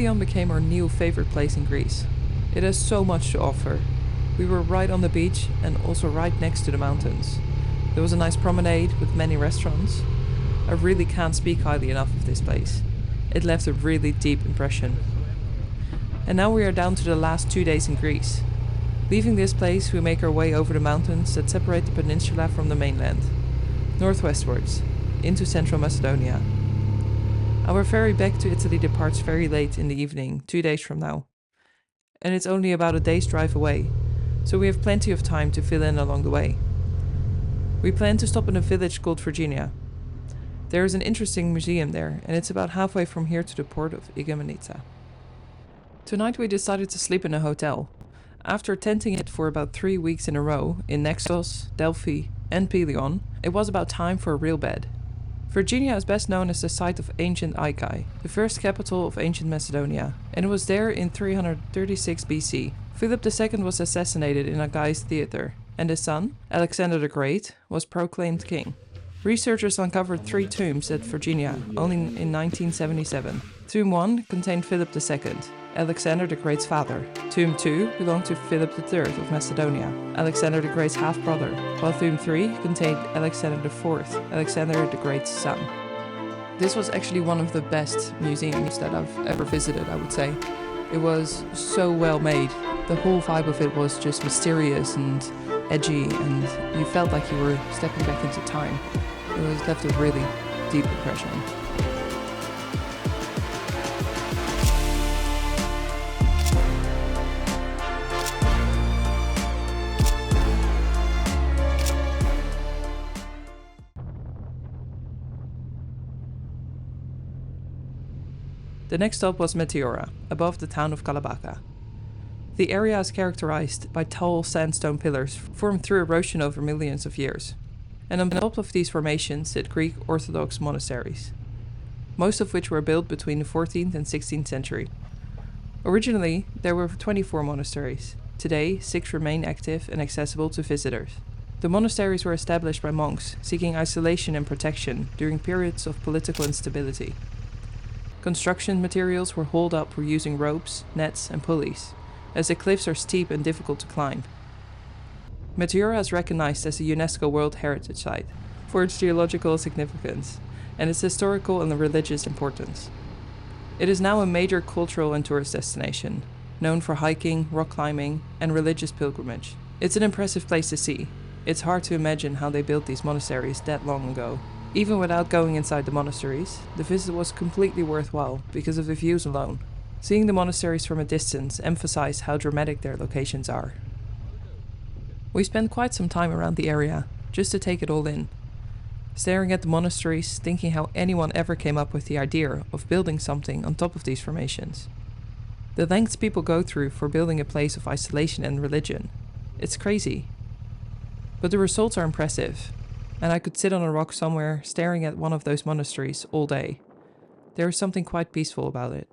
Pelion became our new favorite place in Greece. It has so much to offer. We were right on the beach and also right next to the mountains. There was a nice promenade with many restaurants. I really can't speak highly enough of this place. It left a really deep impression. And now we are down to the last 2 days in Greece. Leaving this place, we make our way over the mountains that separate the peninsula from the mainland, northwestwards, into central Macedonia. Our ferry back to Italy departs very late in the evening, 2 days from now. And it's only about a day's drive away, so we have plenty of time to fill in along the way. We plan to stop in a village called Vergina. There is an interesting museum there, and it's about halfway from here to the port of Igoumenitsa. Tonight we decided to sleep in a hotel. After tenting it for about 3 weeks in a row in Naxos, Delphi, and Pelion, it was about time for a real bed. Vergina is best known as the site of ancient Aikai, the first capital of ancient Macedonia, and it was there in 336 BC. Philip II was assassinated in a guy's theatre, and his son, Alexander the Great, was proclaimed king. Researchers uncovered 3 tombs at Vergina only in 1977. Tomb 1 contained Philip II, Alexander the Great's father. Tomb 2 belonged to Philip III of Macedonia, Alexander the Great's half-brother, while Tomb 3 contained Alexander IV, Alexander the Great's son. This was actually one of the best museums that I've ever visited, I would say. It was so well made. The whole vibe of it was just mysterious and edgy, and you felt like you were stepping back into time. It was left a really deep impression. The next stop was Meteora, above the town of Kalabaka. The area is characterized by tall sandstone pillars formed through erosion over millions of years. And on top of these formations sit Greek Orthodox monasteries, most of which were built between the 14th and 16th century. Originally, there were 24 monasteries. Today, 6 remain active and accessible to visitors. The monasteries were established by monks seeking isolation and protection during periods of political instability. Construction materials were hauled up using ropes, nets, and pulleys, as the cliffs are steep and difficult to climb. Meteora is recognized as a UNESCO World Heritage Site for its geological significance and its historical and religious importance. It is now a major cultural and tourist destination, known for hiking, rock climbing, and religious pilgrimage. It's an impressive place to see. It's hard to imagine how they built these monasteries that long ago. Even without going inside the monasteries, the visit was completely worthwhile because of the views alone. Seeing the monasteries from a distance emphasized how dramatic their locations are. We spent quite some time around the area, just to take it all in. Staring at the monasteries, thinking how anyone ever came up with the idea of building something on top of these formations. The lengths people go through for building a place of isolation and religion. It's crazy. But the results are impressive, and I could sit on a rock somewhere staring at one of those monasteries all day. There is something quite peaceful about it.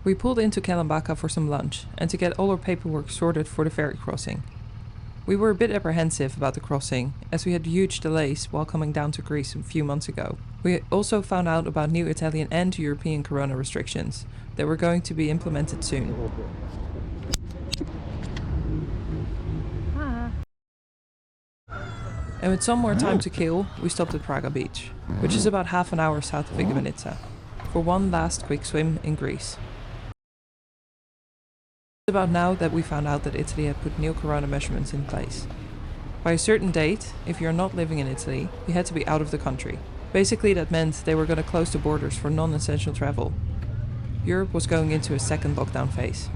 We pulled into Kalambaka for some lunch and to get all our paperwork sorted for the ferry crossing. We were a bit apprehensive about the crossing, as we had huge delays while coming down to Greece a few months ago. We also found out about new Italian and European corona restrictions that were going to be implemented soon. And with some more time to kill, we stopped at Praga Beach, which is about half an hour south of Igoumenitsa, for one last quick swim in Greece. It's about now that we found out that Italy had put new corona measurements in place. By a certain date, if you're not living in Italy, you had to be out of the country. Basically, that meant they were going to close the borders for non-essential travel. Europe was going into a second lockdown phase.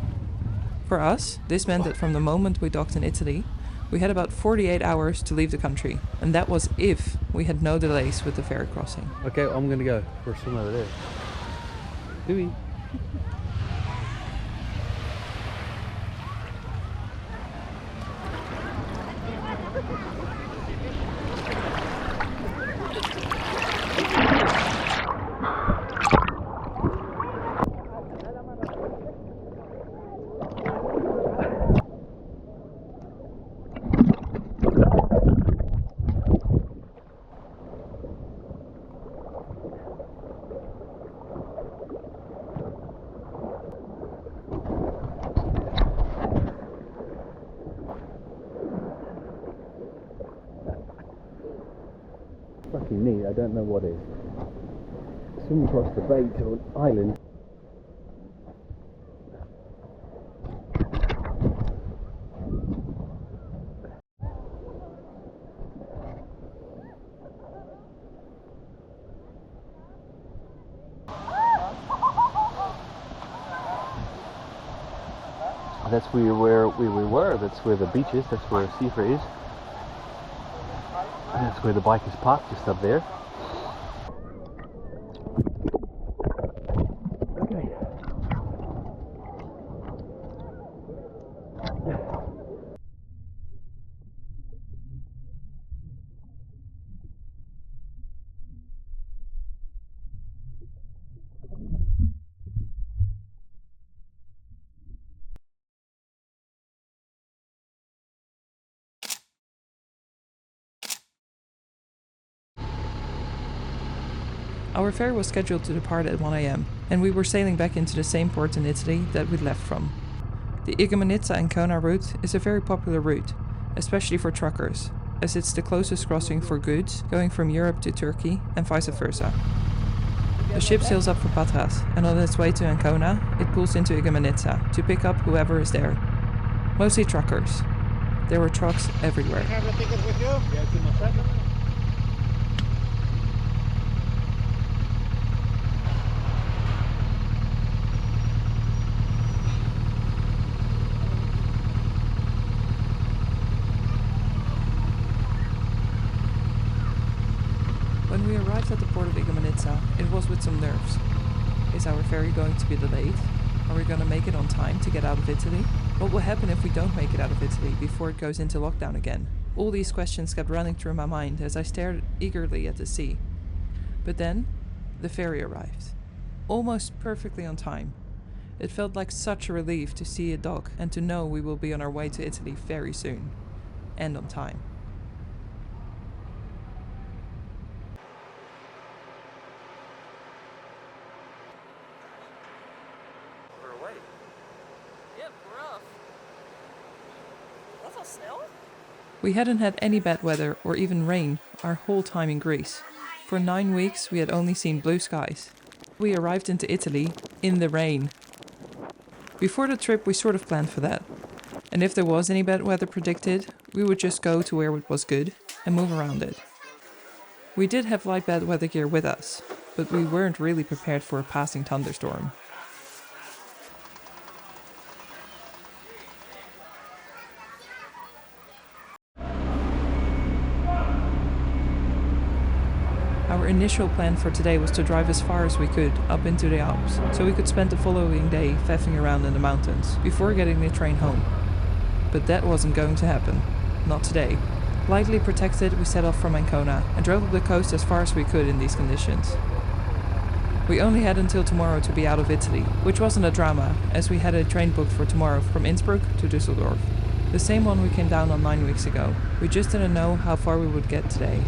For us, this meant that from the moment we docked in Italy, we had about 48 hours to leave the country, and that was if we had no delays with the ferry crossing. Okay, I'm gonna go for a swim over there. Dewey. Fucking neat, I don't know what it is. Swim across the bay to an island. That's where we were, that's where the beach is, that's where Seafra is. And that's where the bike is parked, just up there. Okay. Our ferry was scheduled to depart at 1 AM, and we were sailing back into the same port in Italy that we'd left from. The Igoumenitsa and Kona route is a very popular route, especially for truckers, as it's the closest crossing for goods going from Europe to Turkey and vice versa. The ship sails up for Patras, and on its way to Ancona, it pulls into Igoumenitsa to pick up whoever is there. Mostly truckers. There were trucks everywhere. Have a ticket with you? Yeah, it's in my second. When we arrived at the port of Igoumenitsa, it was with some nerves. Is our ferry going to be delayed? Are we going to make it on time to get out of Italy? What will happen if we don't make it out of Italy before it goes into lockdown again? All these questions kept running through my mind as I stared eagerly at the sea. But then, the ferry arrived. Almost perfectly on time. It felt like such a relief to see it dock and to know we will be on our way to Italy very soon. And on time. We hadn't had any bad weather or even rain our whole time in Greece. For 9 weeks we had only seen blue skies. We arrived into Italy in the rain. Before the trip we sort of planned for that. And if there was any bad weather predicted, we would just go to where it was good and move around it. We did have light bad weather gear with us, but we weren't really prepared for a passing thunderstorm. Our initial plan for today was to drive as far as we could up into the Alps, so we could spend the following day faffing around in the mountains before getting the train home. But that wasn't going to happen. Not today. Lightly protected, we set off from Ancona and drove up the coast as far as we could in these conditions. We only had until tomorrow to be out of Italy, which wasn't a drama, as we had a train booked for tomorrow from Innsbruck to Düsseldorf. The same one we came down on 9 weeks ago. We just didn't know how far we would get today.